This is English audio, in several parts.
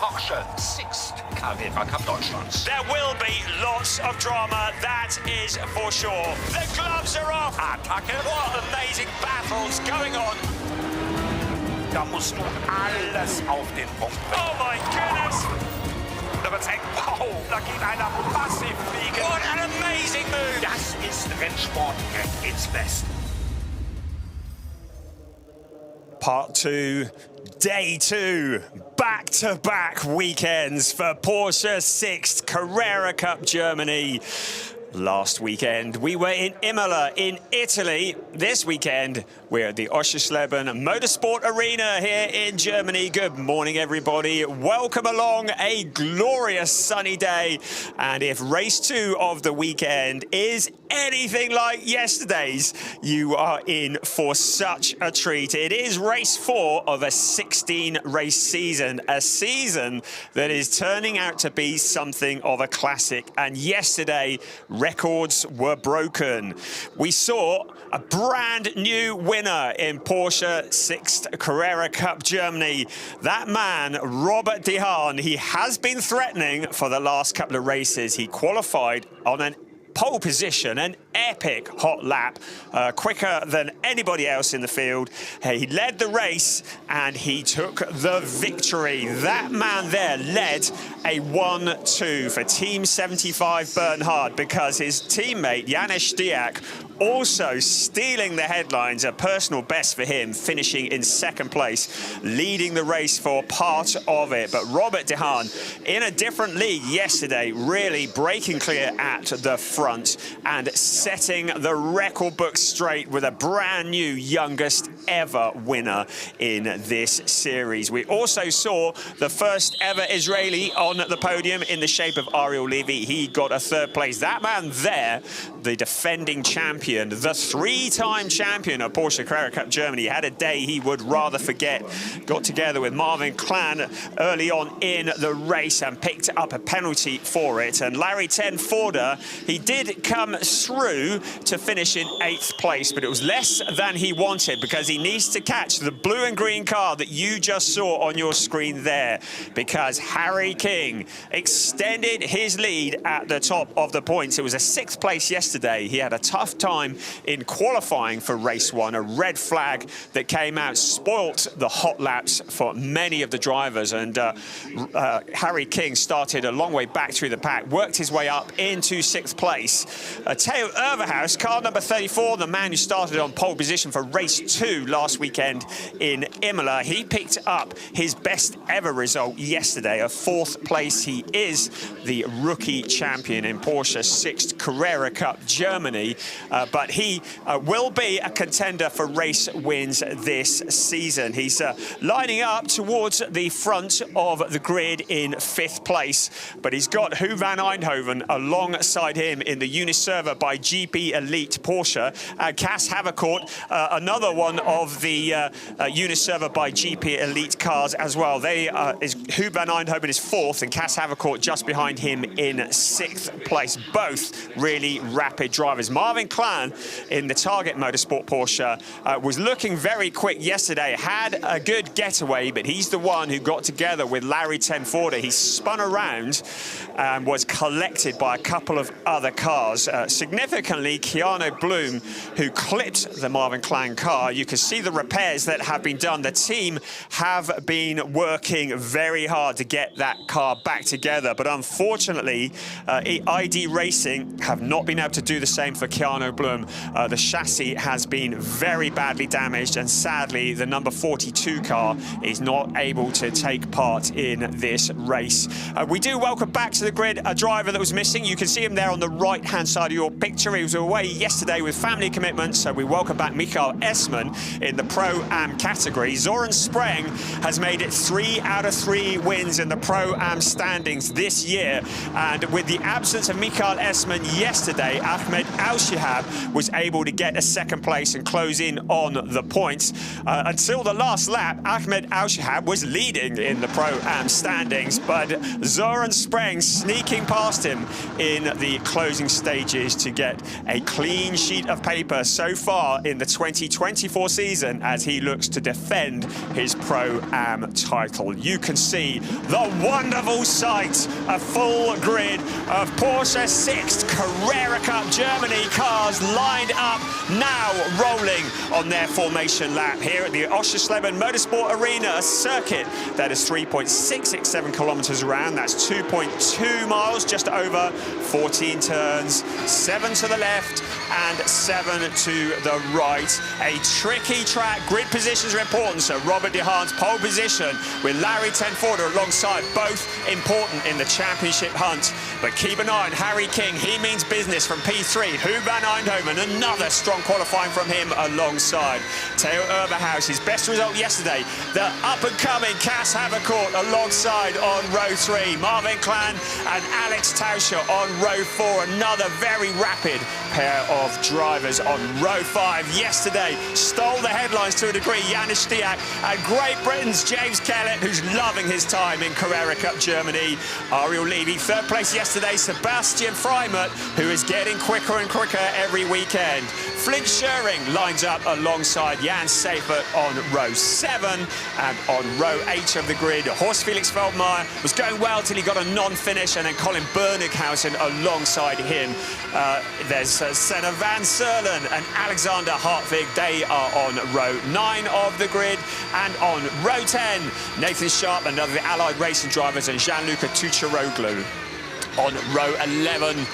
Porsche Sixt Carrera Cup Deutschland. There will be lots of drama, that is for sure. The gloves are off. Attacke. What amazing battles going on. Da musst du alles auf den Punkt bringen. Oh my goodness. Da wird's eng. Wow, da geht einer massiv fliegen. What an amazing move. Das ist Rennsport at its best. Part 2, Day 2, back-to-back weekends for Porsche Sixt Carrera Cup Germany. Last weekend, we were in Imola in Italy. This weekend, we're at the Oschersleben Motorsport Arena here in Germany. Good morning, everybody. Welcome along a glorious sunny day. And if race 2 of the weekend is anything like yesterday's, you are in for such a treat. It is race 4 of a 16-race season, a season that is turning out to be something of a classic. And yesterday, records were broken. We saw a brand new winner in Porsche Sixt Carrera Cup Germany. That man, Robert de Haan, he has been threatening for the last couple of races. He qualified on an pole position, an epic hot lap, quicker than anybody else in the field. He led the race and he took the victory. That man there led a 1-2 for Team 75 Bernhard because his teammate Janis Stiak also stealing the headlines, a personal best for him, finishing in second place, leading the race for part of it. But Robert de Haan, in a different league yesterday, really breaking clear at the front and setting the record book straight with a brand new youngest ever winner in this series. We also saw the first ever Israeli on the podium in the shape of Ariel Levy. He got a third place. That man there, the defending champion, the three-time champion of Porsche Carrera Cup Germany, had a day he would rather forget. Got together with Marvin Klan early on in the race and picked up a penalty for it. And Larry Tenforder, he did come through to finish in 8th place, but it was less than he wanted because he needs to catch the blue and green car that you just saw on your screen there, because Harry King extended his lead at the top of the points. It was a 6th place yesterday. He had a tough time in qualifying for race 1. A red flag that came out spoilt the hot laps for many of the drivers, and Harry King started a long way back through the pack, worked his way up into 6th place. Theo Overhaus, car number 34, the man who started on pole position for race 2 last weekend in Imola, he picked up his best ever result yesterday, a 4th place. He is the rookie champion in Porsche Sixt Carrera Cup Germany, but he will be a contender for race wins this season. He's lining up towards the front of the grid in 5th place, but he's got Hu van Eindhoven alongside him in the Uniserva by GP Elite Porsche. Cas Havercourt, another one of the Uniserva by GP Elite cars as well. Hu van Eindhoven is 4th and Cas Havercourt just behind him in 6th place. Both really rapid drivers. Marvin Klan in the Target Motorsport Porsche was looking very quick yesterday, had a good getaway, but he's the one who got together with Larry Tenforder. He spun around and was collected by a couple of other cars. Significantly, Keanu Bloom, who clipped the Marvin Klan car. You can see the repairs that have been done. The team have been working very hard to get that car back together, but unfortunately, ID Racing have not been able to do the same for Keanu Bloom. The chassis has been very badly damaged, and sadly, the number 42 car is not able to take part in this race. We do welcome back to the grid a driver that was missing. You can see him there on the right-hand side of your picture. He was away yesterday with family commitments, so we welcome back Michael Essmann in the Pro-Am category. Zoran Spreng has made it 3 out of 3 wins in the Pro-Am standings this year, and with the absence of Michael Essmann yesterday, Ahmed Al-Shihab was able to get a 2nd place and close in on the points. Until the last lap, Ahmed Al-Shihab was leading in the Pro-Am standings, but Zoran Spreng sneaking past him in the closing closing stages to get a clean sheet of paper so far in the 2024 season as he looks to defend his Pro-Am title. You can see the wonderful sight, a full grid of Porsche Sixt Carrera Cup Germany cars lined up, now rolling on their formation lap here at the Oschersleben Motorsport Arena, a circuit that is 3.667 kilometers around. That's 2.2 miles, just over 14 turns, 7 to the left and 7 to the right. A tricky track. Grid positions are important, so Robert de Haan's pole position with Larry Tenforder alongside, both important in the championship hunt. But keep an eye on Harry King. He means business from P3. Hu van Eindhoven, another strong qualifying from him alongside. Theo Urberhaus, his best result yesterday. The up-and-coming Cas Havercourt alongside on row 3. Marvin Clan and Alex Tauscher on row 4. Another very rapid pair of drivers on row 5. Yesterday stole the headlines to a degree, Janis Stiak, and Great Britain's James Kellett, who's loving his time in Carrera Cup Germany. Ariel Levy, third place yesterday. Sebastian Freimert, who is getting quicker and quicker every weekend. Flint Schering lines up alongside Jan Seifert on row 7, and on row 8 of the grid, Horst Felix Feldmeier was going well till he got a non-finish, and then Colin Bernighausen alongside him. There's Senna Van Serlen and Alexander Hartwig. They are on row 9 of the grid, and on row 10, Nathan Sharp, another of the Allied racing drivers, and Gianluca Tucciaroglu. On row 11,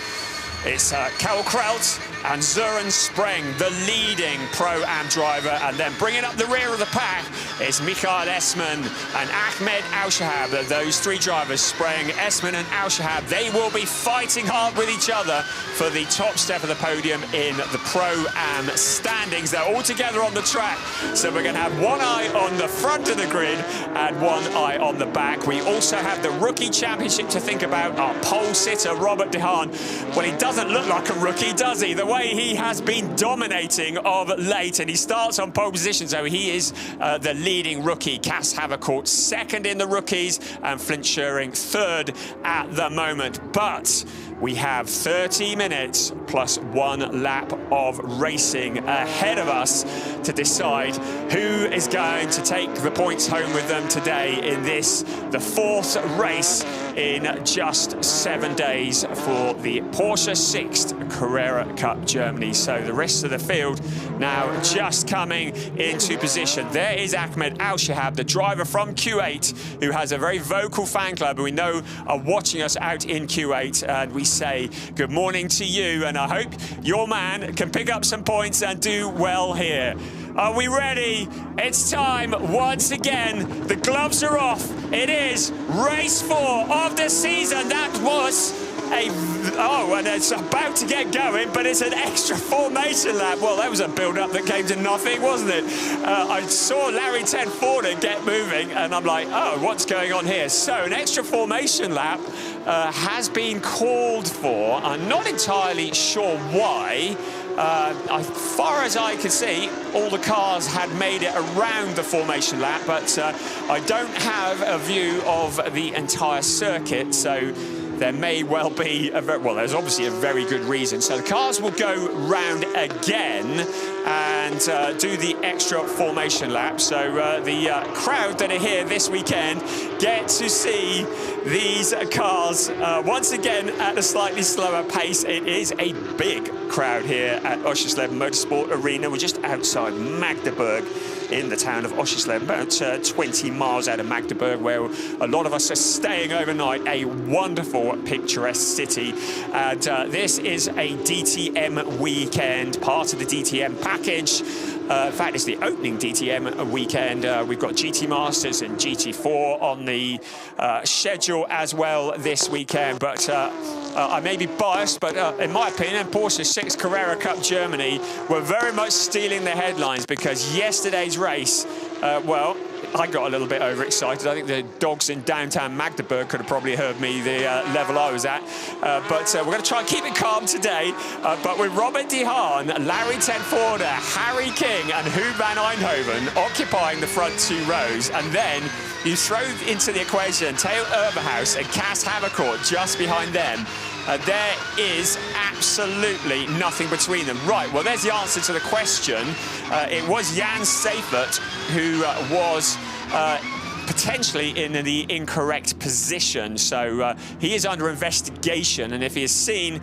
it's Karl Kraut and Søren Spreng, the leading Pro-Am driver. And then bringing up the rear of the pack is Michael Esman and Ahmed Al-Shahab. Those three drivers, Spreng, Esman and Al-Shahab, they will be fighting hard with each other for the top step of the podium in the Pro-Am standings. They're all together on the track, so we're going to have one eye on the front of the grid and one eye on the back. We also have the Rookie Championship to think about. Our pole sitter, Robert de Haan. Well, he doesn't look like a rookie, does he? The way he has been dominating of late, and he starts on pole position, so he is the leading rookie. Cas Havercourt second in the rookies, and Flint Schering third at the moment. But we have 30 minutes plus 1 lap of racing ahead of us to decide who is going to take the points home with them today in this, the 4th race in just 7 days for the Porsche Sixt Carrera Cup Germany. So the rest of the field now just coming into position. There is Ahmed Al-Shahab, the driver from Q8, who has a very vocal fan club who we know are watching us out in Q8, and we say good morning to you, and I hope your man can pick up some points and do well here. Are we ready? It's time once again. The gloves are off. It is race 4 of the season. That was and it's about to get going, but it's an extra formation lap. Well, that was a build-up that came to nothing, wasn't it? I saw Larry Tenforder get moving, and I'm like, oh, what's going on here? So an extra formation lap has been called for. I'm not entirely sure why. As far as I could see, all the cars had made it around the formation lap, but I don't have a view of the entire circuit, so there may well be there's obviously a very good reason. So the cars will go round again and do the extra formation lap. So the crowd that are here this weekend get to see these cars once again at a slightly slower pace. It is a big crowd here at Oschersleben Motorsport Arena. We're just outside Magdeburg in the town of Oschersleben, about 20 miles out of Magdeburg, where a lot of us are staying overnight. A wonderful, picturesque city. And this is a DTM weekend, part of the DTM package. In fact, it's the opening DTM weekend. We've got GT Masters and GT4 on the schedule as well this weekend. But I may be biased, but in my opinion, Porsche Sixt Carrera Cup Germany were very much stealing the headlines, because yesterday's race, well, I got a little bit overexcited. I think the dogs in downtown Magdeburg could have probably heard me the level I was at. But we're going to try and keep it calm today. But with Robert de Haan, Larry Tenforder, Harry King and Hu van Eindhoven occupying the front 2 rows, and then you throw into the equation Theo Urberhaus and Cas Havercourt just behind them. There is absolutely nothing between them. Right, well, there's the answer to the question. It was Jan Seifert who was potentially in the incorrect position, so he is under investigation, and if he is seen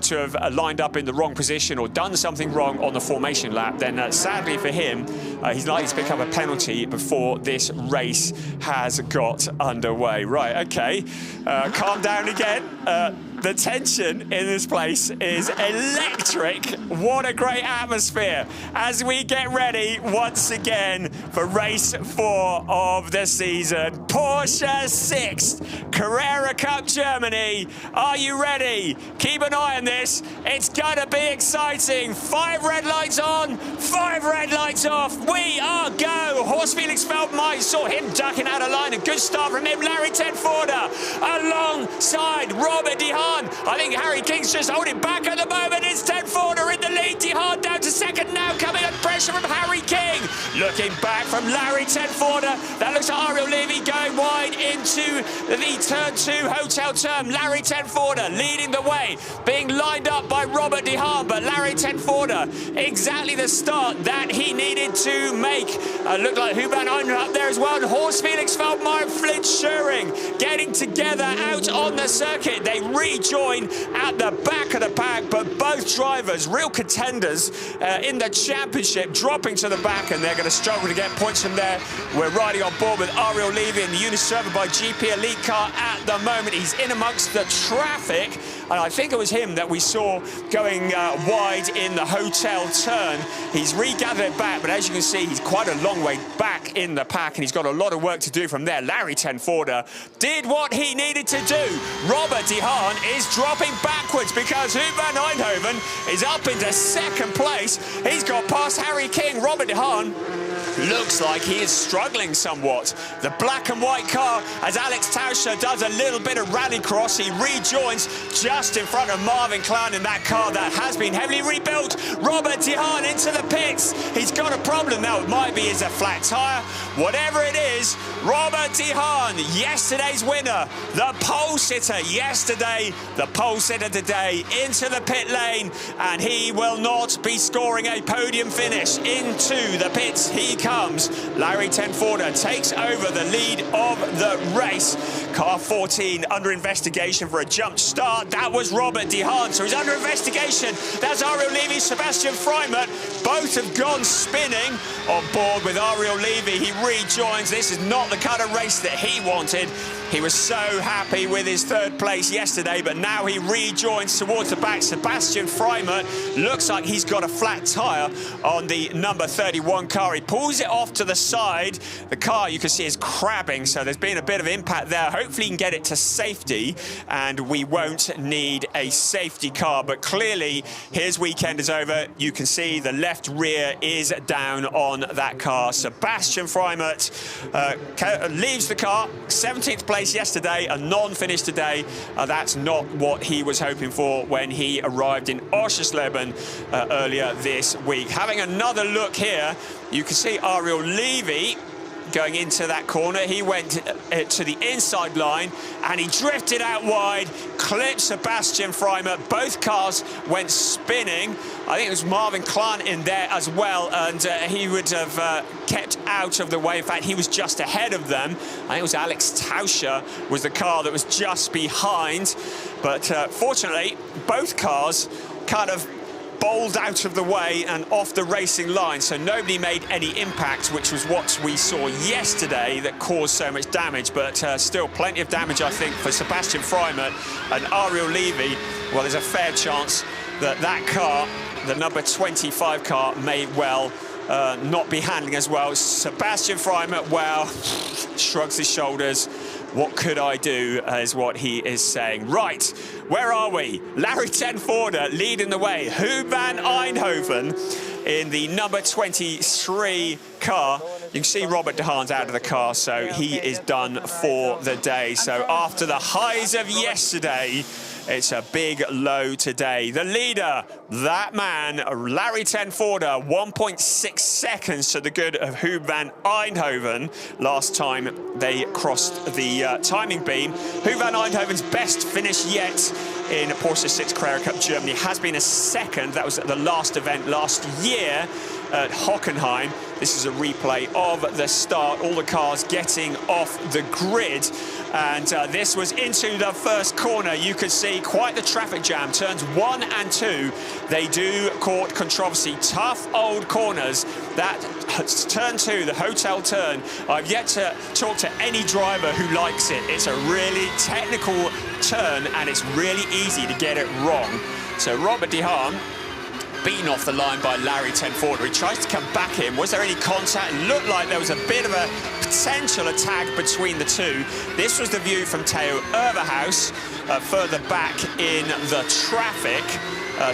to have lined up in the wrong position or done something wrong on the formation lap, then sadly for him, he's likely to pick up a penalty before this race has got underway. Right, okay, calm down again. The tension in this place is electric. What a great atmosphere as we get ready once again for race 4 of the season. Porsche Sixt Carrera Cup Germany. Are you ready? Keep an eye on this. It's gonna be exciting. 5 red lights on, 5 red lights off. We are go. Horst Felix Feldmeier, saw him ducking out of line. A good start from him. Larry Tenforder alongside Robert De Haan. I think Harry King's just holding back at the moment. It's Tenforder in the lead. De Haan down to second now, coming under pressure from Harry King. Looking back from Larry Tenforder. That looks like Ariel Levy going wide into the turn 2 hotel turn. Larry Tenforder leading the way, being lined up by Robert De Haan, but Larry Tenforder, exactly the start that he needed to make. Looked like Huban Einer up there as well, and Horst Felix Feldmeier, Flint Schuring getting together out on the circuit. They rejoin at the back of the pack, but both drivers, real contenders in the championship, dropping to the back, and they're going to struggle to get points from there. We're riding on board with Ariel Levy in the Uniserver by GP Elite car at the moment. He's in amongst the traffic, and I think it was him that we saw going wide in the hotel turn. He's regathered it back, but as you can see, he's quite a long way back in the pack, and he's got a lot of work to do from there. Larry Tenforder did what he needed to do. Robert De Haan is dropping backwards because Huban Eindhoven is up into second place. He's got past Harry King. Robert De Haan looks like he is struggling somewhat. The black and white car, as Alex Tauscher does a little bit of rallycross, he rejoins just in front of Marvin Klein in that car that has been heavily rebuilt. Robert De Haan into the pits. He's got a problem now. It might be is a flat tyre. Whatever it is, Robert De Haan, yesterday's winner, the pole sitter yesterday, the pole sitter today, into the pit lane, and he will not be scoring a podium finish. Into the pits he comes. Larry Tenforder takes over the lead of the race. Car 14 under investigation for a jump start. That was Robert De Haan, so he's under investigation. That's Ariel Levy, Sebastian Freimert. Both have gone spinning. On board with Ariel Levy, he rejoins. This is not the kind of race that he wanted. He was so happy with his 3rd place yesterday, but now he rejoins towards the back. Sebastian Freimert looks like he's got a flat tyre on the number 31 car. He pulls it off to the side. The car, you can see, is crabbing, so there's been a bit of impact there. Hopefully he can get it to safety, and we won't need a safety car. But clearly, his weekend is over. You can see the left rear is down on that car. Sebastian Freimert leaves the car, 17th place yesterday, a non-finish today. That's not what he was hoping for when he arrived in Oschersleben earlier this week. Having another look here, you can see Ariel Levy going into that corner. He went to the inside line and he drifted out wide, clipped Sebastian Freimert. Both cars went spinning. I think it was Marvin Klein in there as well, and he would have kept out of the way. In fact, he was just ahead of them. I think it was Alex Tauscher was the car that was just behind. But fortunately, both cars kind of bowled out of the way and off the racing line, so nobody made any impact, which was what we saw yesterday that caused so much damage. But still plenty of damage, I think, for Sebastian Freimert and Ariel Levy. Well, there's a fair chance that that car, the number 25 car, may well not be handling as well. Sebastian Freimert, well, shrugs his shoulders. What could I do, is what he is saying. Right, where are we? Larry Tenforder leading the way. Huban Eindhoven in the number 23 car. You can see Robert De Haan's out of the car, so he is done for the day. So after the highs of yesterday, it's a big low today. The leader, that man, Larry ten Voorde, 1.6 seconds to the good of Huub van Eindhoven. Last time they crossed the timing beam. Huub van Eindhoven's best finish yet in Porsche Sixt Carrera Cup Germany has been a second. That was at the last event last year at Hockenheim. This is a replay of the start, all the cars getting off the grid. And this was into the first corner. You could see quite the traffic jam. Turns 1 and 2, they do court controversy. Tough old corners. That turn 2, the hotel turn, I've yet to talk to any driver who likes it. It's a really technical turn and it's really easy to get it wrong. So Robert De Haan beaten off the line by Larry ten Voorde. He tries to come back in. Was there any contact? It looked like there was a bit of a potential attack between the two. This was the view from Theo Overhaus, further back in the traffic.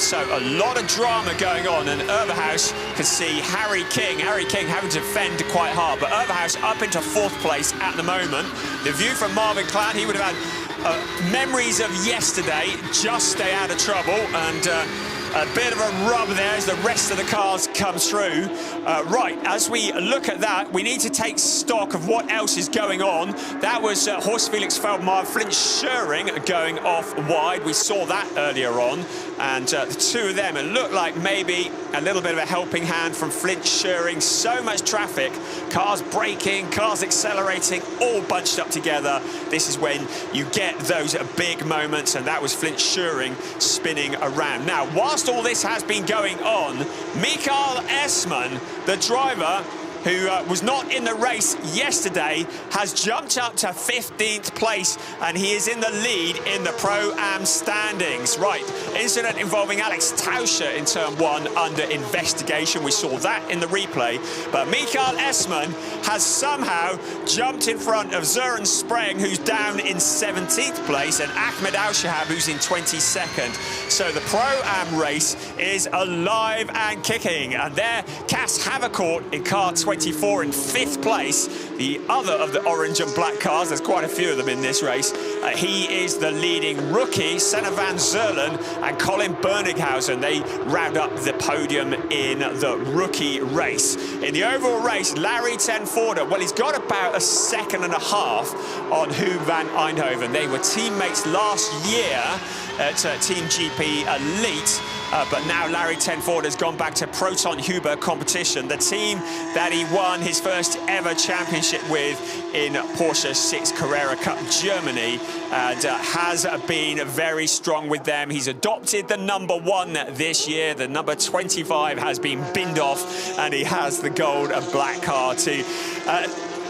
So a lot of drama going on, and Overhaus can see Harry King having to defend quite hard, but Overhaus up into 4th place at the moment. The view from Marvin Klatt, he would have had memories of yesterday. Just stay out of trouble, and a bit of a rub there as the rest of the cars come through. Right, as we look at that, we need to take stock of what else is going on. That was Horst Felix Feldmeier, Flint Schöring going off wide. We saw that earlier on. And the two of them, it looked like maybe a little bit of a helping hand from Flint Schöring. So much traffic, cars braking, cars accelerating, all bunched up together. This is when you get those big moments, and that was Flint Schöring spinning around. Now, whilst all this has been going on, Michael Esman, the driver who was not in the race yesterday, has jumped up to 15th place, and he is in the lead in the Pro-Am standings. Right, incident involving Alex Tauscher in turn 1 under investigation. We saw that in the replay, but Michael Esman has somehow jumped in front of Søren Spreng, who's down in 17th place, and Ahmed Al-Shahab, who's in 22nd. So the Pro-Am race is alive and kicking, and there, Cas Havercourt in car 24 in 5th place, the other of the orange and black cars. There's quite a few of them in this race. He is the leading rookie. Senna van Zerlen and Colin Berninghausen, they round up the podium in the rookie race. In the overall race, Larry ten Voorde, well, he's got about 1.5 seconds on Huub van Eindhoven. They were teammates last year at Team GP Elite. But now Larry ten Voorde has gone back to Proton Huber competition, the team that he won his first ever championship with in Porsche Sixt Carrera Cup Germany, and has been very strong with them. He's adopted the number 1 this year. The number 25 has been binned off, and he has the gold and black car to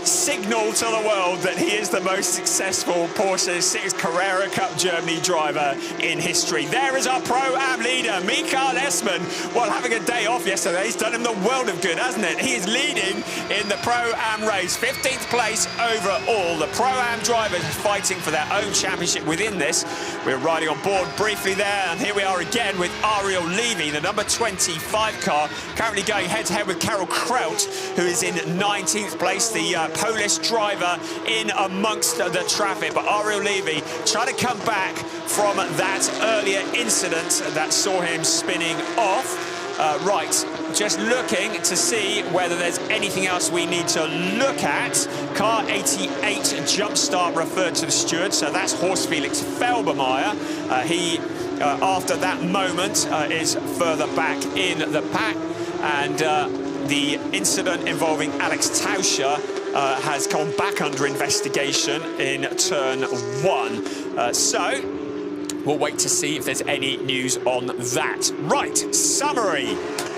signal to the world that he is the most successful Porsche Sixt Carrera Cup Germany driver in history. There is our Pro-Am leader, Michael Esman. Well, having a day off yesterday, he's done him the world of good, hasn't it? He is leading in the Pro-Am race, 15th place overall. The Pro-Am drivers fighting for their own championship within this. We're riding on board briefly there, and here we are again with Ariel Levy, the number 25 car, currently going head-to-head with Karel Kraut, who is in 19th place, the Polish driver in amongst the traffic. But Ariel Levy trying to come back from that earlier incident that saw him spinning off. Right, just looking to see whether there's anything else we need to look at. Car 88 jump start referred to the steward, so that's Horst Felix Felbermeier. He, after that moment, is further back in the pack, and the incident involving Alex Tauscher has gone back under investigation in turn 1. So we'll wait to see if there's any news on that. Right, summary.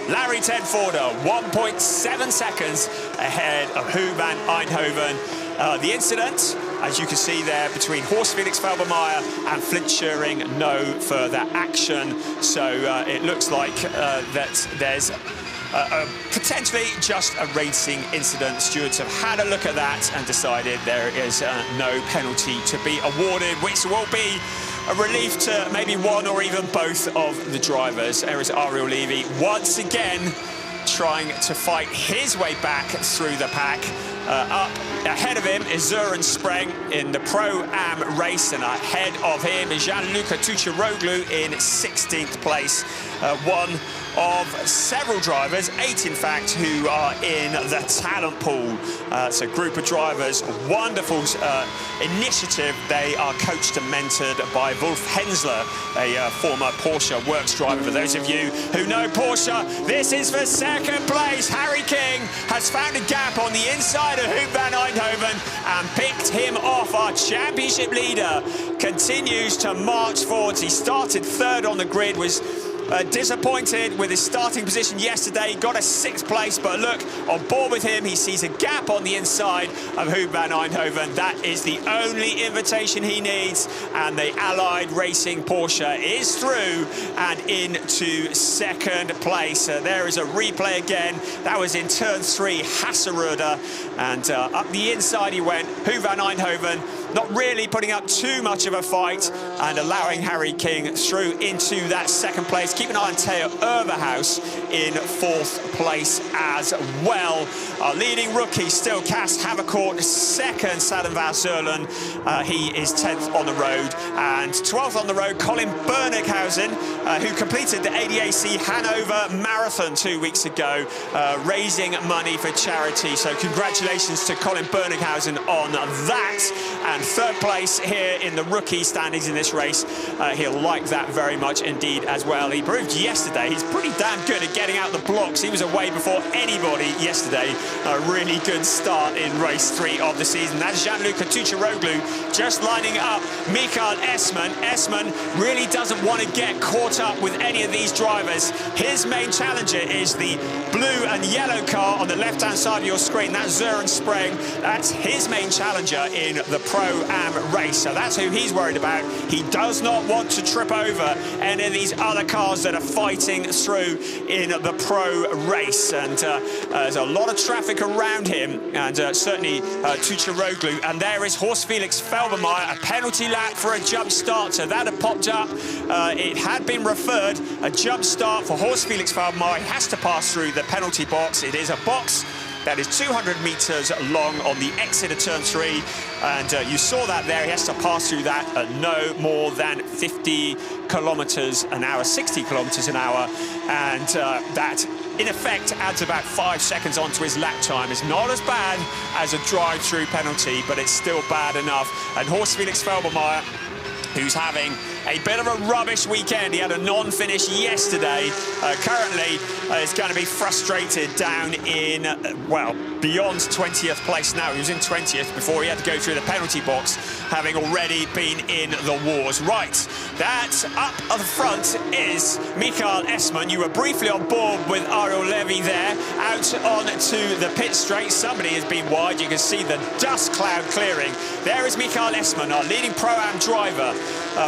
Larry ten Voorde, 1.7 seconds ahead of Huub van Eindhoven. The incident, as you can see there, between Horst Felix Felbermeier and Flint Schöring, no further action. So it looks like that there's potentially just a racing incident. Stewards have had a look at that and decided there is no penalty to be awarded, which will be a relief to maybe one or even both of the drivers. There is Ariel Levy once again trying to fight his way back through the pack. Up ahead of him is Søren Spreng in the Pro-Am race, and ahead of him is Gianluca Tucciaroglu in 16th place. One of several drivers, 8 in fact, who are in the talent pool. It's a group of drivers, wonderful initiative. They are coached and mentored by Wolf Hensler, a former Porsche works driver. For those of you who know Porsche, this is for second place. Harry King has found a gap on the inside of Hoop van Eindhoven and picked him off. Our championship leader continues to march forwards. He started third on the grid, was disappointed with his starting position yesterday, got a 6th place, but look, on board with him, he sees a gap on the inside of Hoop van Eindhoven. That is the only invitation he needs, and the Allied Racing Porsche is through and into 2nd place. There is a replay again. That was in turn 3, Hasseröder, and up the inside he went. Hoop van Eindhoven not really putting up too much of a fight and allowing Harry King through into that 2nd place. Keep an eye on Theo Overhaus in 4th place as well. Our leading rookie still Cas Havercourt, 2nd Saddam Vasserlen. He is 10th on the road, and 12th on the road Colin Bernighausen, who completed the ADAC Hanover Marathon 2 weeks ago, raising money for charity. So congratulations to Colin Bernighausen on that. And 3rd place here in the rookie standings in this race. He'll like that very much indeed as well. He proved yesterday he's pretty damn good at getting out the blocks. He was away before anybody yesterday. A really good start in race 3 of the season. That's Gianluca Tucciaroglu just lining up Michael Esman. Esman really doesn't want to get caught up with any of these drivers. His main challenger is the blue and yellow car on the left-hand side of your screen. That's Søren Spreng. That's his main challenger in the Pro-Am race. So that's who he's worried about. He does not want to trip over any of these other cars that are fighting through in the Pro race. And there's a lot of traffic around him, and certainly Tucciaroglu. And there is Horst Felix Felbermayr, a penalty lap for a jump start. So that had popped up. It had been referred. A jump start for Horst Felix Felbermayr. He has to pass through the penalty box. It is a box that is 200 meters long on the exit of turn 3, and you saw that there. He has to pass through that at no more than 50 kilometers an hour, 60 kilometers an hour, and that in effect adds about 5 seconds onto his lap time. It's not as bad as a drive-through penalty, but it's still bad enough. And Horst Felix Felbermayr, who's having a bit of a rubbish weekend. He had a non-finish yesterday. Currently is going to be frustrated down in, well, beyond 20th place now. He was in 20th before he had to go through the penalty box, having already been in the wars. Right, that up at the front is Michael Esman. You were briefly on board with Ariel Levy there, out onto the pit straight. Somebody has been wide. You can see the dust cloud clearing. There is Michael Esman, our leading Pro-Am driver.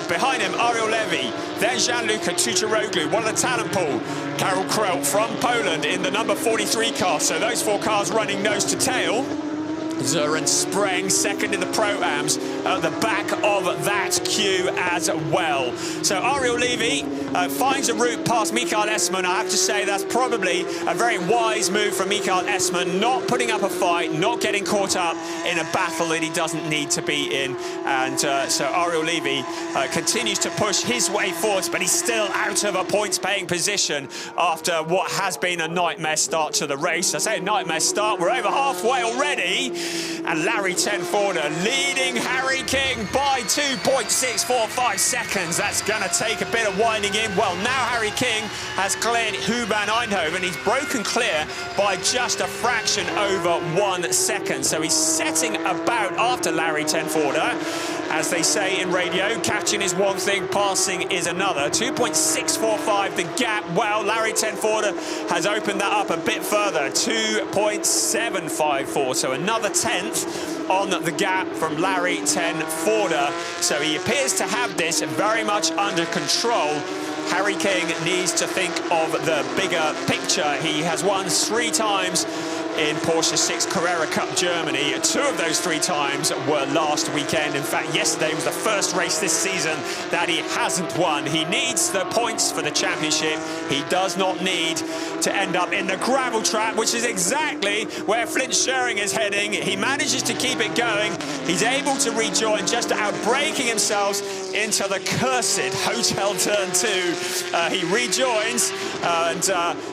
Behind him, Ariel Levy, then Gianluca Tucciaroglu, one of the talent pool. Karol Krelt from Poland in the number 43 car. So those 4 cars running nose to tail. Søren Spreng, 2nd in the Pro-Ams, at the back of that queue as well. So Ariel Levy finds a route past Michael Esman. I have to say that's probably a very wise move from Michael Esman, not putting up a fight, not getting caught up in a battle that he doesn't need to be in. And so Ariel Levy continues to push his way forwards, but he's still out of a points-paying position after what has been a nightmare start to the race. I say a nightmare start, we're over halfway already. And Larry Tenforder leading Harry King by 2.645 seconds. That's going to take a bit of winding in. Well, now Harry King has cleared Hoop van Eindhoven. He's broken clear by just a fraction over 1 second. So he's setting about after Larry Tenforder. As they say in radio, catching is one thing, passing is another. 2.645 the gap. Well, Larry Tenforder has opened that up a bit further. 2.754, so another 10th on the gap from Larry Tenforder. So he appears to have this very much under control. Harry King needs to think of the bigger picture. He has won 3 times in Porsche Sixt Carrera Cup Germany. 2 of those 3 times were last weekend. In fact, yesterday was the first race this season that he hasn't won. He needs the points for the championship. He does not need to end up in the gravel trap, which is exactly where Flint Schering is heading. He manages to keep it going. He's able to rejoin, just outbraking himself into the cursed Hotel Turn 2. He rejoins and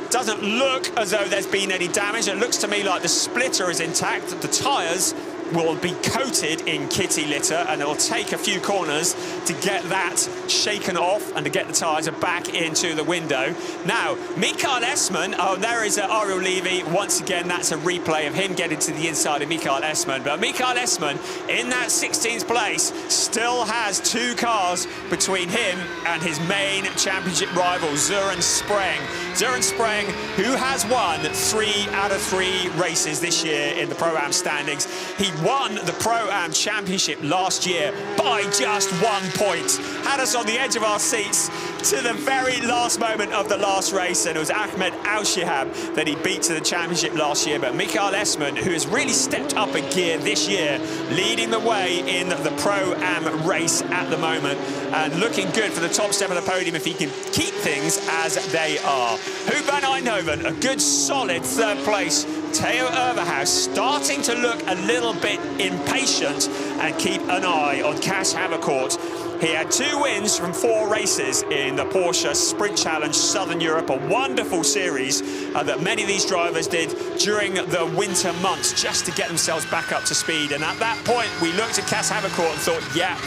doesn't look as though there's been any damage. It looks to me like the splitter is intact. The tyres will be coated in kitty litter, and it'll take a few corners to get that shaken off and to get the tyres back into the window. Now, Mikael Esman, there is Ariel Levy. Once again, that's a replay of him getting to the inside of Mikael Esman. But Mikael Esman, in that 16th place, still has 2 cars between him and his main championship rival, Søren Spreng. Søren Spreng, who has won 3 out of 3 races this year in the Pro-Am standings. He won the Pro-Am Championship last year by just 1 point. Had us on the edge of our seats to the very last moment of the last race, and it was Ahmed Al-Shihab that he beat to the championship last year. But Mikael Esman, who has really stepped up a gear this year, leading the way in the Pro-Am race at the moment, and looking good for the top step of the podium if he can keep things as they are. Hoop van Eindhoven, a good solid 3rd place. Theo Overhaus starting to look a little bit impatient, and keep an eye on Cas Havercourt. He had 2 wins from 4 races in the Porsche Sprint Challenge Southern Europe, a wonderful series that many of these drivers did during the winter months just to get themselves back up to speed. And at that point, we looked at Cas Havercourt and thought, yeah,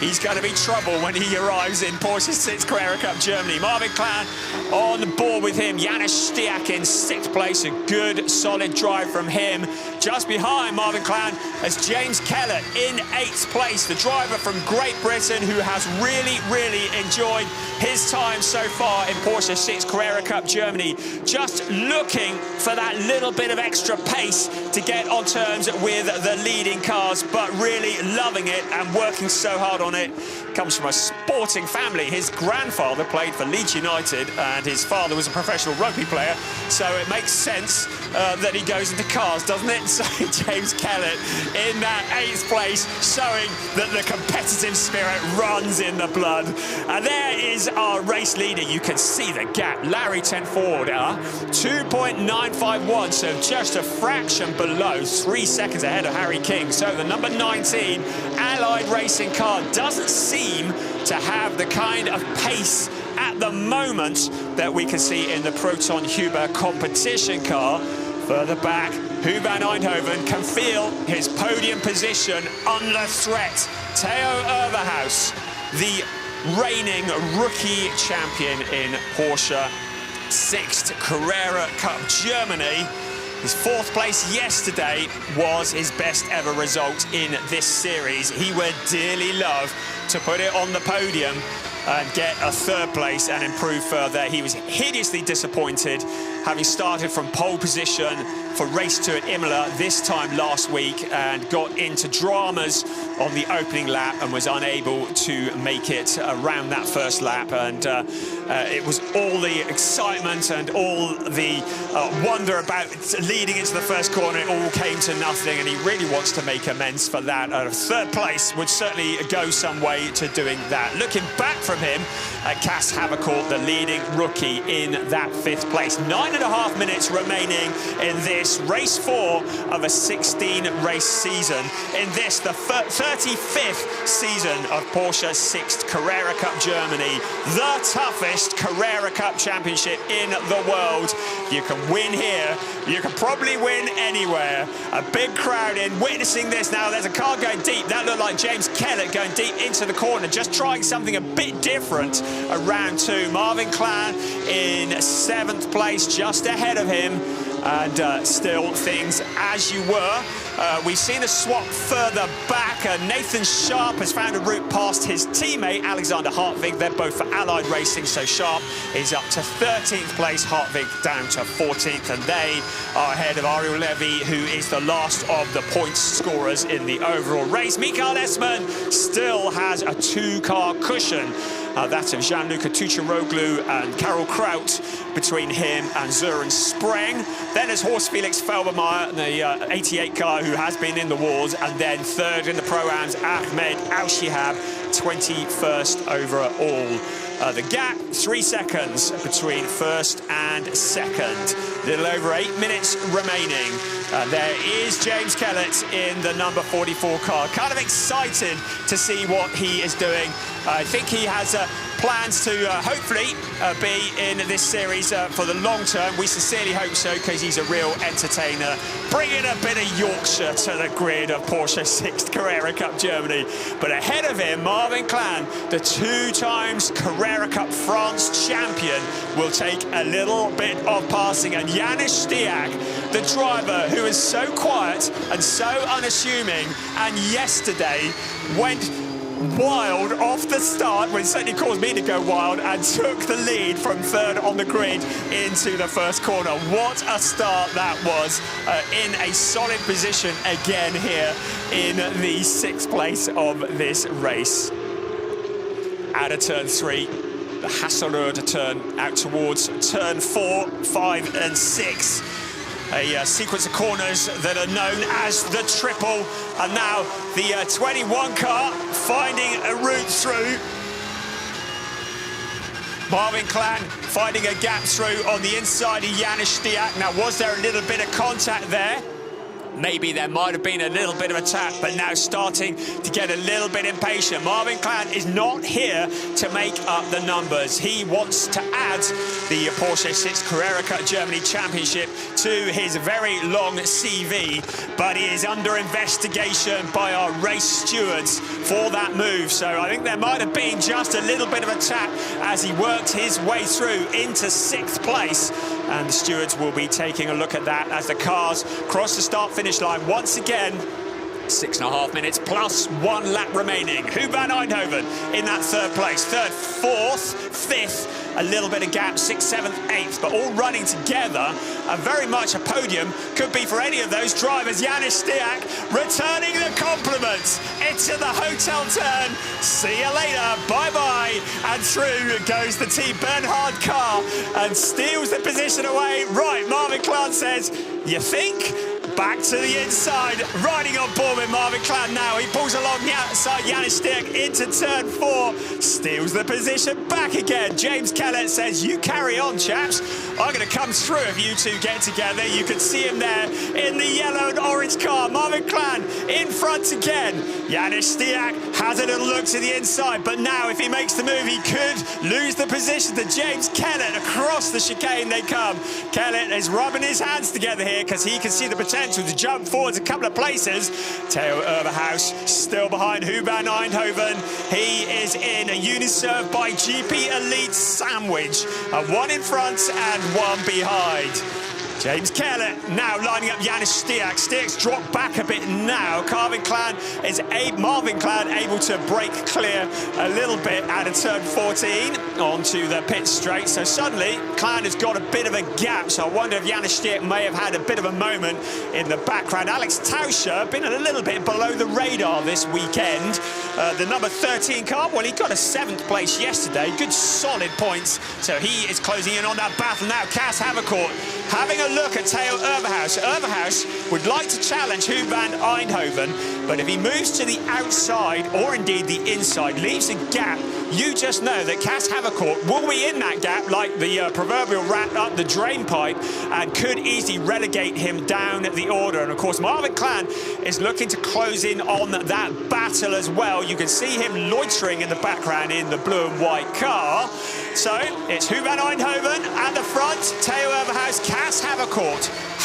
he's going to be trouble when he arrives in Porsche Sixt Carrera Cup Germany. Marvin Clan on board with him. Janis Stiak in 6th place. A good, solid drive from him. Just behind Marvin Clan as James Kellett in 8th place. The driver from Great Britain who has really enjoyed his time so far in Porsche Sixt Carrera Cup Germany. Just looking for that little bit of extra pace to get on terms with the leading cars, but really loving it and working so hard on it. Comes from a sporting family. His grandfather played for Leeds United and his father was a professional rugby player, so it makes sense that he goes into cars, doesn't it? So James Kellett in that 8th place, showing that the competitive spirit runs in the blood. And there is our race leader. You can see the gap. Larry Tenford, 2.951, so just a fraction below, 3 seconds ahead of Harry King. So the number 19 Allied Racing car doesn't seem to have the kind of pace at the moment that we can see in the Proton Huber competition car. Further back, Hoop van Eindhoven can feel his podium position under threat. Theo Overhaus, the reigning rookie champion in Porsche Sixt Carrera Cup Germany. His 4th place yesterday was his best ever result in this series. He would dearly love to put it on the podium and get a 3rd place and improve further. He was hideously disappointed, having started from pole position for race 2 at Imola this time last week, and got into dramas on the opening lap and was unable to make it around that first lap. And it was all the excitement and all the wonder about leading into the first corner. It all came to nothing, and he really wants to make amends for that. A 3rd place would certainly go some way to doing that. Looking back from him, Cas Havercourt, the leading rookie, in that 5th place. 9.5 minutes remaining in this race 4 of a 16-race season. In this, the 35th season of Porsche Sixt Carrera Cup Germany, the toughest Carrera Cup championship in the world. You can win here. You can probably win anywhere. A big crowd in, witnessing this now. There's a car going deep. That looked like James Kellett going deep into the corner, just trying something a bit different around 2. Marvin Clan in 7th place, just ahead of him. And still things as you were We've seen a swap further back. Nathan Sharp has found a route past his teammate, Alexander Hartvig. They're both for Allied Racing, so Sharp is up to 13th place, Hartvig down to 14th, and they are ahead of Ariel Levy, who is the last of the points scorers in the overall race. Mikael Esman still has a two-car cushion. That of Gianluca Tucciaroglu and Karel Kraut between him and Søren Spreng. Then there's Horst Felix Felbermeyer, the 88 car who has been in the wars. And then third in the Pro-Ams, Ahmed Al-Shihab, 21st overall. The gap, 3 seconds between first and second. Little over 8 minutes remaining. There is James Kellett in the number 44 car. Kind of excited to see what he is doing. I think he has plans to hopefully be in this series for the long term. We sincerely hope so, because he's a real entertainer, bringing a bit of Yorkshire to the grid of Porsche Sixt Carrera Cup Germany. But ahead of him, Marvin Clan, the 2 times Carrera Cup France champion, will take a little bit of passing. And Janis Stiak, the driver who is so quiet and so unassuming, and yesterday went wild off the start, when it certainly caused me to go wild, and took the lead from third on the grid into the first corner. What a start that was, in a solid position again here in the 6th place of this race. Out of turn 3, the Hasselrode turn out towards turn 4, 5 and 6. A sequence of corners that are known as the triple, and now the 21 car finding a route through. Marvin Clan finding a gap through on the inside of Janis Stiak. Now, was there a little bit of contact there? Maybe there might have been a little bit of a tap, but now starting to get a little bit impatient. Marvin Clan is not here to make up the numbers. He wants to add the Porsche Sixt Carrera Cup Germany Championship to his very long CV, but he is under investigation by our race stewards for that move. So I think there might have been just a little bit of a tap as he worked his way through into 6th place. And the stewards will be taking a look at that as the cars cross the start-finish line once again. 6.5 minutes plus 1 lap remaining. Huub van Eindhoven in that 3rd place. 3rd, 4th, 5th. A little bit of gap, 6th, 7th, 8th, but all running together. And very much a podium could be for any of those drivers. Janis Stiak returning the compliments into the hotel turn. See you later, bye-bye. And through goes the Team Bernhard car and steals the position away. Right, Marvin Clan says, you think? Back to the inside, riding on board with Marvin Clan now. He pulls along the outside, Janis Stiak into turn 4, steals the position back again. James Kellett says, you carry on, chaps. I'm going to come through if you two get together. You can see him there in the yellow and orange car. Marvin Clan in front again. Janis Stiak has a little look to the inside, but now if he makes the move, he could lose the position to James Kellett. Across the chicane they come. Kellett is rubbing his hands together here because he can see the potential to jump forwards a couple of places. Theo Urberhaus still behind Huub van Eindhoven. He is in a Uniserve by GP Elite sandwich. 1 in front and 1 behind. James Kellett now lining up Janis Stiak. Stiak's dropped back a bit now. Marvin Clan able to break clear a little bit out of turn 14 onto the pit straight. So suddenly, Clan has got a bit of a gap. So I wonder if Janis Stiak may have had a bit of a moment in the background. Alex Tauscher been a little bit below the radar this weekend. The number 13 car, well, he got a 7th place yesterday. Good solid points. So he is closing in on that battle now. Cas Havercourt having a look at Theo Urberhaus. Urberhaus would like to challenge Huub van Eindhoven, but if he moves to the outside, or indeed the inside, leaves a gap, you just know that Cas Havercourt will be in that gap like the proverbial rat up the drain pipe, and could easily relegate him down the order. And of course, Marvin Clan is looking to close in on that battle as well. You can see him loitering in the background in the blue and white car. So it's Huub van Eindhoven at the front, Theo Urberhaus, Cas Havercourt.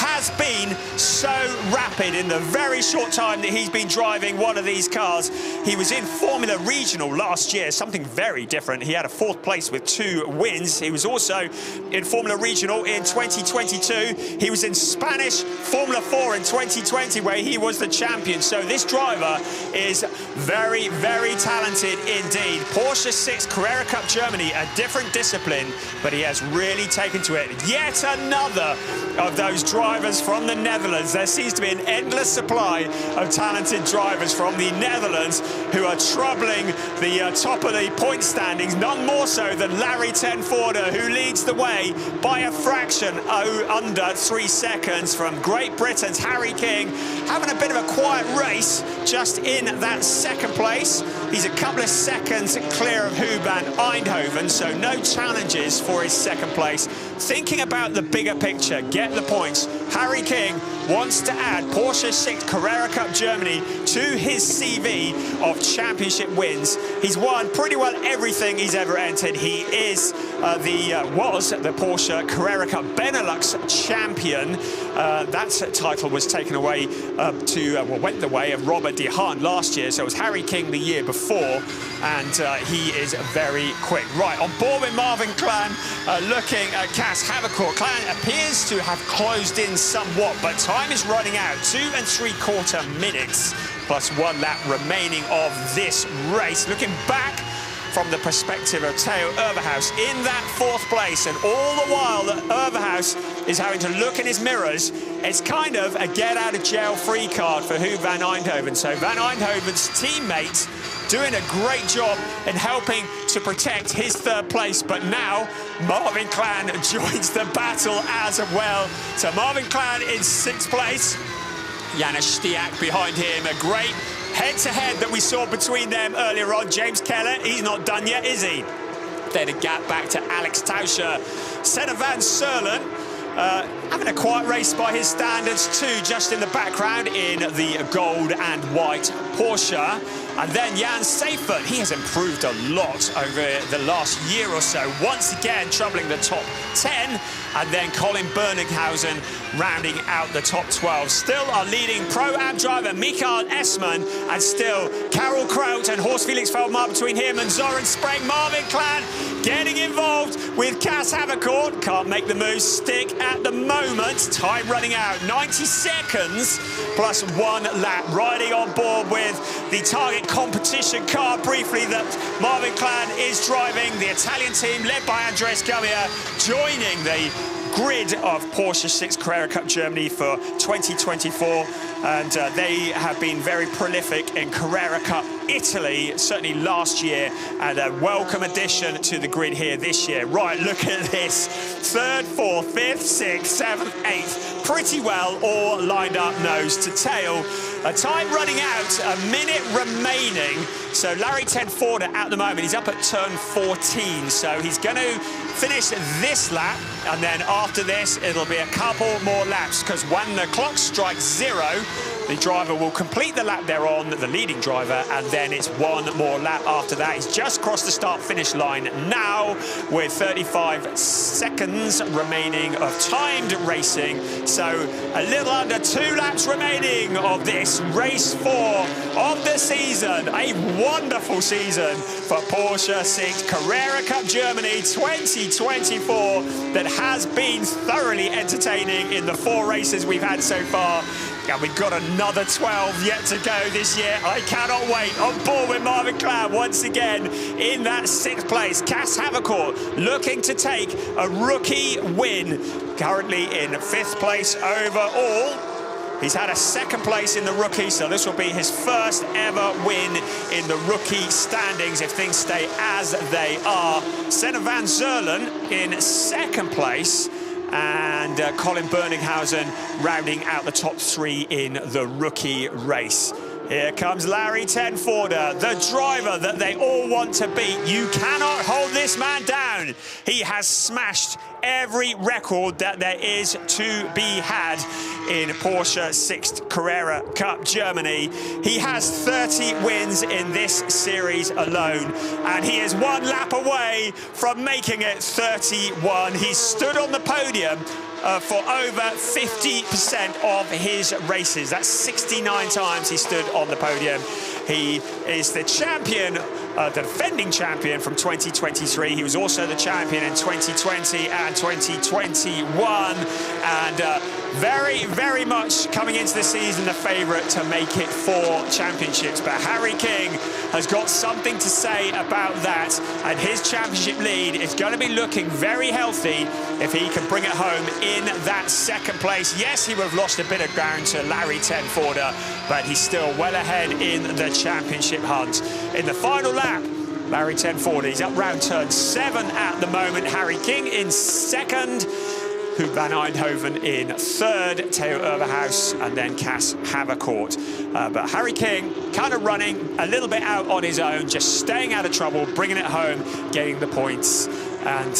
has been so rapid in the very short time that he's been driving one of these cars. He was in Formula Regional last year, something very different. He had a 4th place with 2 wins. He was also in Formula Regional in 2022. He was in Spanish Formula 4 in 2020, where he was the champion. So this driver is very, very talented indeed. Porsche Sixt Carrera Cup Germany, a different discipline, but he has really taken to it. Yet another of those drivers from the Netherlands. There seems to be an endless supply of talented drivers from the Netherlands who are troubling the top of the point standings, none more so than Larry ten Voorde, who leads the way by a fraction under 3 seconds from Great Britain's Harry King, having a bit of a quiet race just in that 2nd place. He's a couple of seconds clear of Hub van Eindhoven, so no challenges for his 2nd place. Thinking about the bigger picture, get the points. Harry King wants to add Porsche Sixt Carrera Cup Germany to his CV of championship wins. He's won pretty well everything he's ever entered. He is was the Porsche Carrera Cup Benelux champion. That title was taken away went the way of Robert de Haan last year, so it was Harry King the year before, and he is very quick. Right, on board with Marvin Clan, looking at Cas Havercourt. Clan appears to have closed in somewhat, but time is running out. 2 3/4 minutes plus 1 lap remaining of this race. Looking back from the perspective of Theo Overhaus in that 4th place, and all the while that Overhaus is having to look in his mirrors, it's kind of a get-out-of-jail-free card for Hub van Eindhoven. So Van Eindhoven's teammates doing a great job in helping to protect his 3rd place, but now Marvin Clan joins the battle as well. So Marvin Clan in 6th place, Janis Stiak behind him. A great head-to-head that we saw between them earlier on. James Keller, he's not done yet, is he? Then a gap back to Alex Tauscher. Senna van Serlen, having a quiet race by his standards too, just in the background in the gold and white Porsche. And then Jan Seifert, he has improved a lot over the last year or so, once again troubling the top 10. And then Colin Berninghausen rounding out the top 12. Still our leading Pro-Am driver, Michael Esman, and still Karel Kraut and Horst Felix Feldmar between him and Zoran Spreng. Marvin Clan getting involved with Cas Havercourt. Can't make the move stick at the moment. Time running out, 90 seconds plus 1 lap. Riding on board with the target competition car briefly that Marvin Clan is driving. The Italian team led by Andres Gavia joining the grid of Porsche Sixt Carrera Cup Germany for 2024, and they have been very prolific in Carrera Cup Italy, certainly last year, and a welcome addition to the grid here this year. Right, look at this. 3rd, 4th, 5th, 6th, 7th, 8th, pretty well all lined up nose to tail. Time running out, a minute remaining. So Larry ten Voorde at the moment, he's up at turn 14, so he's going to finish this lap, and then after this it'll be a couple more laps, because when the clock strikes 0, the driver will complete the lap they're on, the leading driver, and then it's 1 more lap after that. He's just crossed the start-finish line now with 35 seconds remaining of timed racing. So a little under 2 laps remaining of this race 4 of the season. A wonderful season for Porsche Sixt Carrera Cup Germany 2024 that has been thoroughly entertaining in the 4 races we've had so far. And we've got another 12 yet to go this year. I cannot wait. On board with Marvin Clan once again in that 6th place. Cas Havercourt looking to take a rookie win. Currently in 5th place overall. He's had a 2nd place in the rookie, so this will be his 1st ever win in the rookie standings if things stay as they are. Senna van Serlen in 2nd place, and Colin Berninghausen rounding out the top 3 in the rookie race. Here comes Larry ten Voorde, the driver that they all want to beat. You cannot hold this man down. He has smashed every record that there is to be had in Porsche Sixt Carrera Cup Germany. He has 30 wins in this series alone, and he is 1 lap away from making it 31. He stood on the podium for over 50% of his races. That's 69 times he stood on the podium. He is the champion, the defending champion from 2023. He was also the champion in 2020 and 2021. And very, very much coming into the season the favourite to make it 4 championships. But Harry King has got something to say about that. And his championship lead is going to be looking very healthy if he can bring it home in that second place. Yes, he would have lost a bit of ground to Larry Tenforder, but he's still well ahead in the championship hunt. In the final lap, Larry Tenforder, he's up round turn 7 at the moment. Harry King in second. Hoop van Eindhoven in third, Theo Overhaus, and then Cas Havercourt. But Harry King kind of running a little bit out on his own, just staying out of trouble, bringing it home, getting the points. And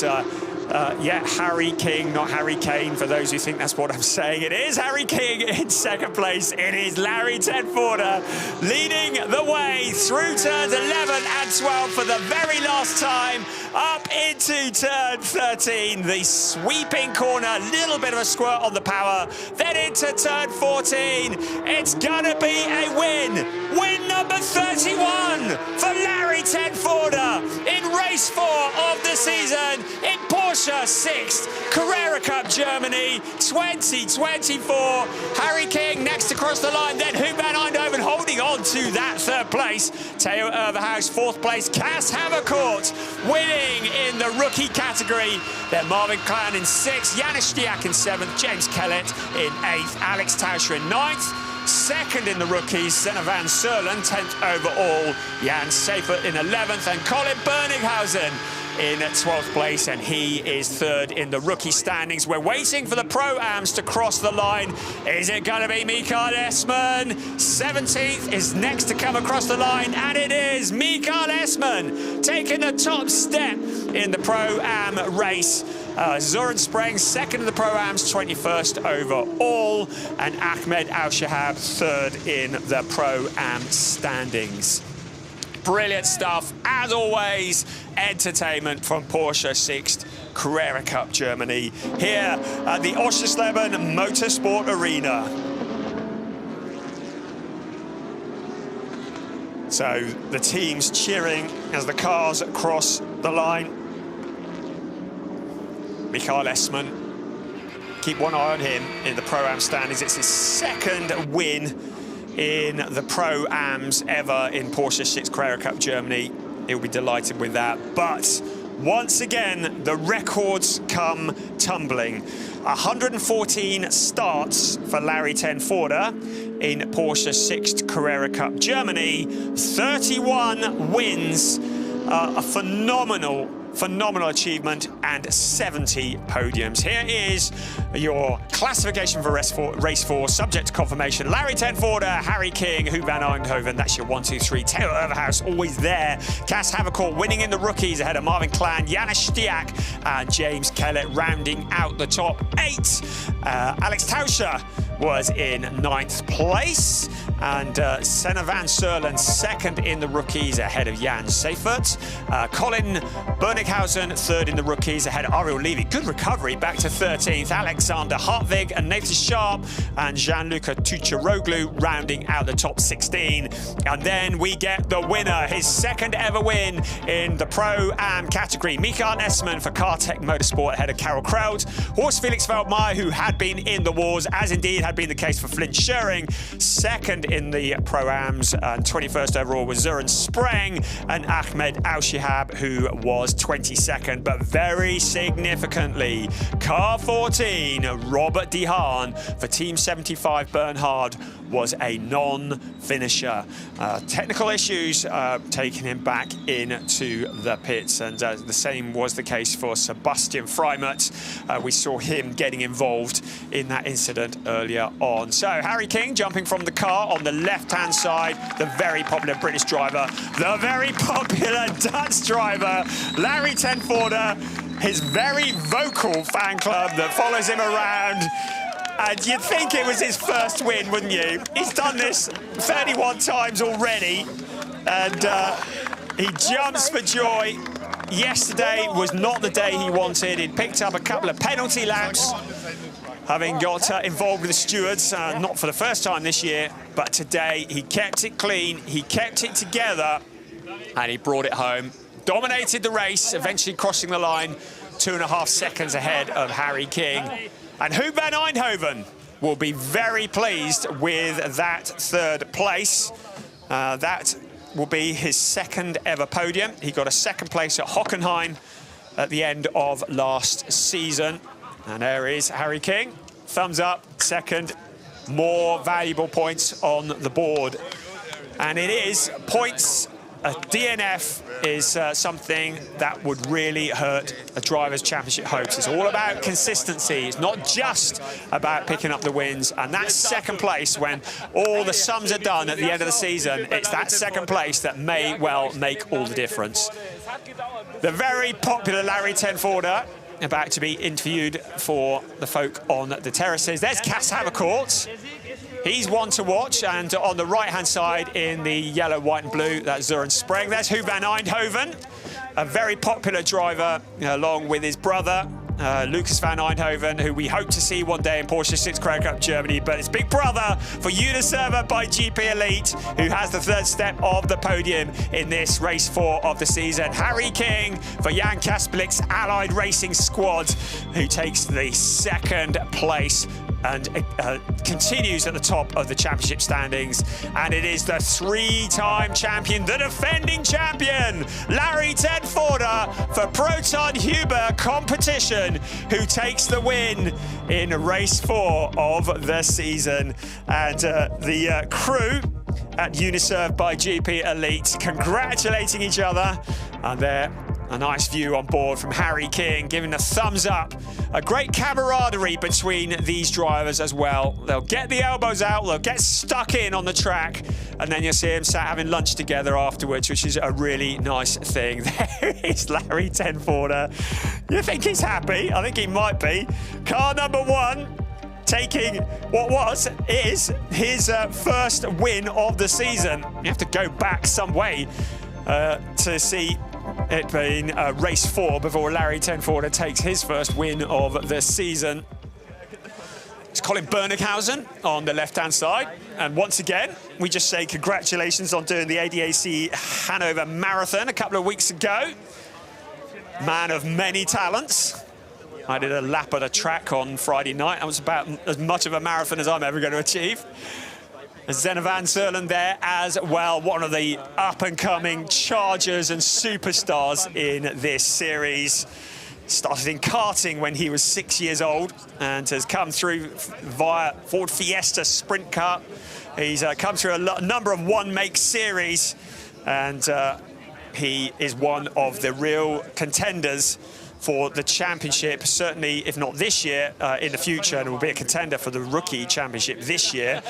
yeah, Harry King, not Harry Kane, for those who think that's what I'm saying. It is Harry King in second place. It is Larry Tenforder leading the way through turns 11 and 12 for the very last time, up into turn 13. The sweeping corner, little bit of a squirt on the power, then into turn 14. It's gonna be a win. Win number 31 for Larry Tenforder in race 4 of the season in Porsche Sixt Carrera Cup Germany 2024. Harry King next across the line, then Hoop van Eindhoven holding on to that third place. Theo Overhaus fourth place. Cas Havercourt winning in the rookie category. Then Marvin Clan in 6th, Janis Stiak in 7th, James Kellett in 8th, Alex Tauscher in 9th. Second in the rookies, Senna van Serlen, 10th overall, Jan Seifert in 11th, and Colin Berninghausen in 12th place, and he is third in the rookie standings. We're waiting for the Pro-Ams to cross the line. Is it going to be Mikael Esman? 17th is next to come across the line, and it is Mikael Esman taking the top step in the Pro-Am race. Zoran Spreng, second in the Pro-Ams, 21st overall, and Ahmed Al-Shahab, third in the Pro-Am standings. Brilliant stuff, as always. Entertainment from Porsche Sixt Carrera Cup Germany here at the Oschersleben Motorsport Arena. So the teams cheering as the cars cross the line. Mikael Esman, keep one eye on him in the Pro-Am standings. It's his second win in the Pro-Ams ever in Porsche Sixt Carrera Cup Germany. He'll be delighted with that. But once again, the records come tumbling. 114 starts for Larry Tenforder in Porsche Sixt Carrera Cup Germany. 31 wins, a phenomenal achievement, and 70 podiums. Here is your classification for race 4, subject to confirmation. Larry Tenforder, Harry King, Hoop van Eindhoven, that's your 1, 2, 3. Theo Overhaus always there. Cas Havercourt winning in the rookies ahead of Marvin Clan, Janis Stiak, and James Kellett rounding out the top 8. Alex Tauscher was in 9th place, and Senna van Serlen second in the rookies ahead of Jan Seifert. Colin Berninghausen third in the rookies ahead of Ariel Levy. Good recovery, back to 13th. Alexander Hartvig and Nathan Sharp and Gianluca Tucciaroglu rounding out the top 16. And then we get the winner, his second ever win in the Pro-Am category. Mikael Esman for Cartech Motorsport ahead of Karel Kraut. Horst Felix Veldmayer, who had been in the wars, as indeed had been the case for Flint Schering, second in the Pro-Ams, and 21st overall was Zoran Spreng, and Ahmed Al-Shihab, who was 22nd. But very significantly, car 14, Robert De Haan for Team 75 Bernhard, was a non-finisher. Technical issues taking him back into the pits, and the same was the case for Sebastian Freimut. We saw him getting involved in that incident earlier on. So Harry King jumping from the car on the left-hand side, the very popular British driver, the very popular Dutch driver, Larry Tenforder, his very vocal fan club that follows him around. And you'd think it was his first win, wouldn't you? He's done this 31 times already, and he jumps for joy. Yesterday was not the day he wanted. He'd picked up a couple of penalty laps, having got involved with the stewards, not for the first time this year, but today he kept it clean, he kept it together, and he brought it home. Dominated the race, eventually crossing the line 2.5 seconds ahead of Harry King. And Huub van Eindhoven will be very pleased with that third place. That will be his second ever podium. He got a second place at Hockenheim at the end of last season. And there is Harry King, thumbs up, second, more valuable points on the board. And it is points. A DNF is something that would really hurt a driver's championship hopes. It's all about consistency. It's not just about picking up the wins. And that second place, when all the sums are done at the end of the season, it's that second place that may well make all the difference. The very popular Larry ten Voorde about to be interviewed for the folk on the terraces. There's Cas Havercourt. He's one to watch, and on the right-hand side in the yellow, white and blue, that's Søren Spreng. There's Huub van Eindhoven, a very popular driver, along with his brother, Lucas van Eindhoven, who we hope to see one day in Porsche Sixt Carrera Cup Germany, but it's big brother for Uniserver by GP Elite, who has the third step of the podium in this race 4 of the season. Harry King for Jan Kaspelik's Allied Racing Squad, who takes the second place and continues at the top of the championship standings. And it is the 3-time champion, the defending champion, Larry ten Voorde for Proton Huber competition, who takes the win in race 4 of the season. And the crew at Uniserve by GP Elite congratulating each other, and there a nice view on board from Harry King, giving a thumbs up. A great camaraderie between these drivers as well. They'll get the elbows out, they'll get stuck in on the track, and then you'll see them sat having lunch together afterwards, which is a really nice thing. There is Larry ten Voorde. You think he's happy? I think he might be. Car number 1, taking what is his first win of the season. You have to go back some way to see it being race 4 before Larry ten Voorde takes his first win of the season. It's Colin Bernighausen on the left-hand side. And once again, we just say congratulations on doing the ADAC Hanover Marathon a couple of weeks ago. Man of many talents. I did a lap at a track on Friday night. That was about as much of a marathon as I'm ever going to achieve. Zenne van Zerlen there as well, one of the up-and-coming chargers and superstars in this series. Started in karting when he was 6 years old and has come through via Ford Fiesta Sprint Cup. He's come through a number of one-make series, and he is one of the real contenders for the championship, certainly, if not this year, in the future, and will be a contender for the rookie championship this year.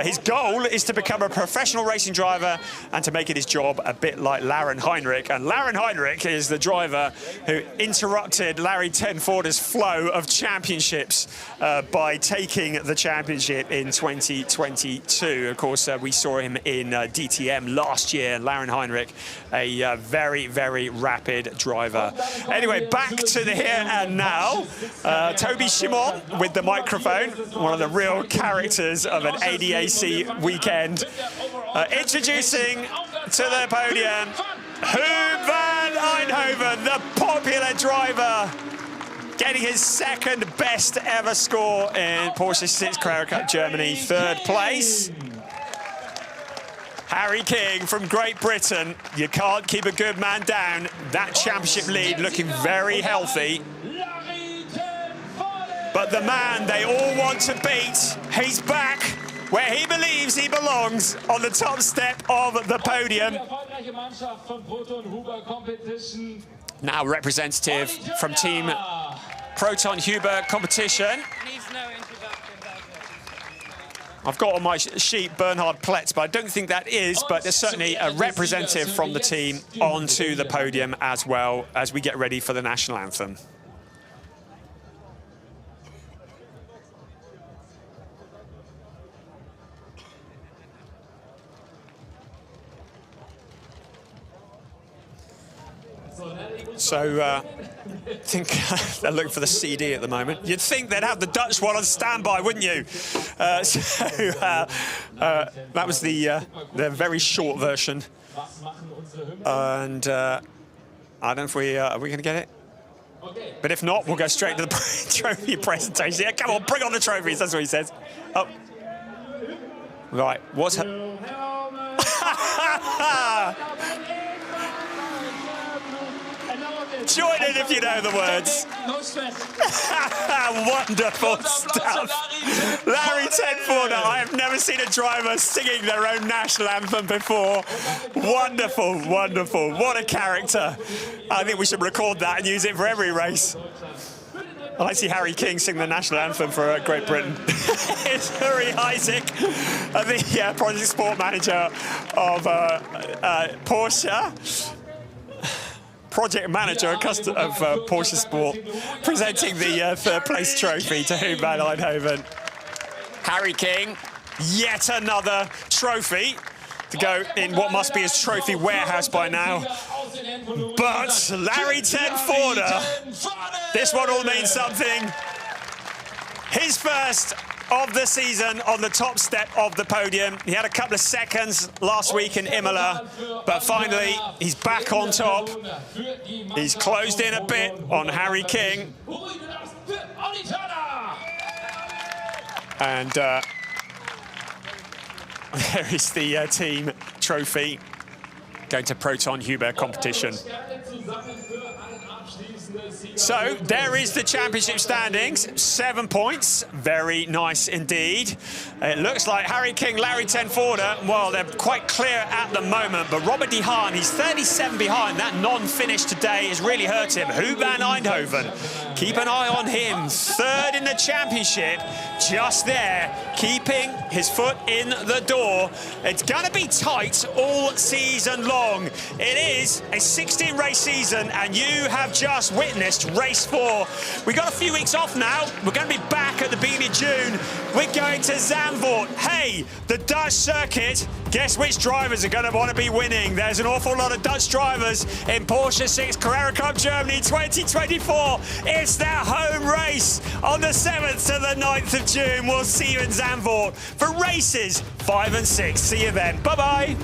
His goal is to become a professional racing driver and to make it his job, a bit like Lauren Heinrich. And Lauren Heinrich is the driver who interrupted Larry ten Voorde's flow of championships by taking the championship in 2022. Of course, we saw him in DTM last year. Lauren Heinrich, a very, very rapid driver. Anyway, back to the here and now. Toby Shimon with the microphone, one of the real characters of an ADAC weekend. Introducing to the podium, Huub van Eindhoven, the popular driver, getting his second best ever score in Porsche Sixt Carrera Cup Germany, third place. Harry King from Great Britain, you can't keep a good man down. That championship lead looking very healthy. But the man they all want to beat, he's back where he believes he belongs, on the top step of the podium. Now representative from Team Proton Huber competition. I've got on my sheet Bernhard Pletz, but I don't think that is, but there's certainly a representative from the team onto the podium as well as we get ready for the national anthem. So I think they're looking for the CD at the moment. You'd think they'd have the Dutch one on standby, wouldn't you? That was the very short version. And I don't know if are we going to get it? But if not, we'll go straight to the trophy presentation. Yeah, come on, bring on the trophies. That's what he says. Oh. Right, what's Join in if you know the words. Wonderful stuff. Larry Tenforder. I have never seen a driver singing their own national anthem before. Wonderful, wonderful. What a character. I think we should record that and use it for every race. I like to see Harry King sing the national anthem for Great Britain. It's Harry Isaac, the project sport manager of Porsche. Project manager of Porsche Sport, presenting the third place trophy to Huub van Eindhoven. Harry King, yet another trophy to go in what must be his trophy warehouse by now. But Larry Tenforder, this one will mean something. His first of the season on the top step of the podium. He had a couple of seconds last week in Imola, but finally he's back on top. He's closed in a bit on Harry King. And there is the team trophy going to Proton Huber competition. So there is the championship standings, 7 points, very nice indeed. It looks like Harry King, Larry Tenforder, well, they're quite clear at the moment, but Robert de Haan, he's 37 behind. That non-finish today has really hurt him. Huub van Eindhoven, keep an eye on him, third in the championship, just there, keeping his foot in the door. It's gonna be tight all season long. It is a 16-race season, and you have just witnessed race 4. We got a few weeks off now. We're going to be back at the beginning of June. We're going to Zandvoort. Hey, the Dutch circuit. Guess which drivers are going to want to be winning? There's an awful lot of Dutch drivers in Porsche Sixt Carrera Cup Germany 2024. It's their home race on the 7th to the 9th of June. We'll see you in Zandvoort for races 5 and 6. See you then. Bye-bye.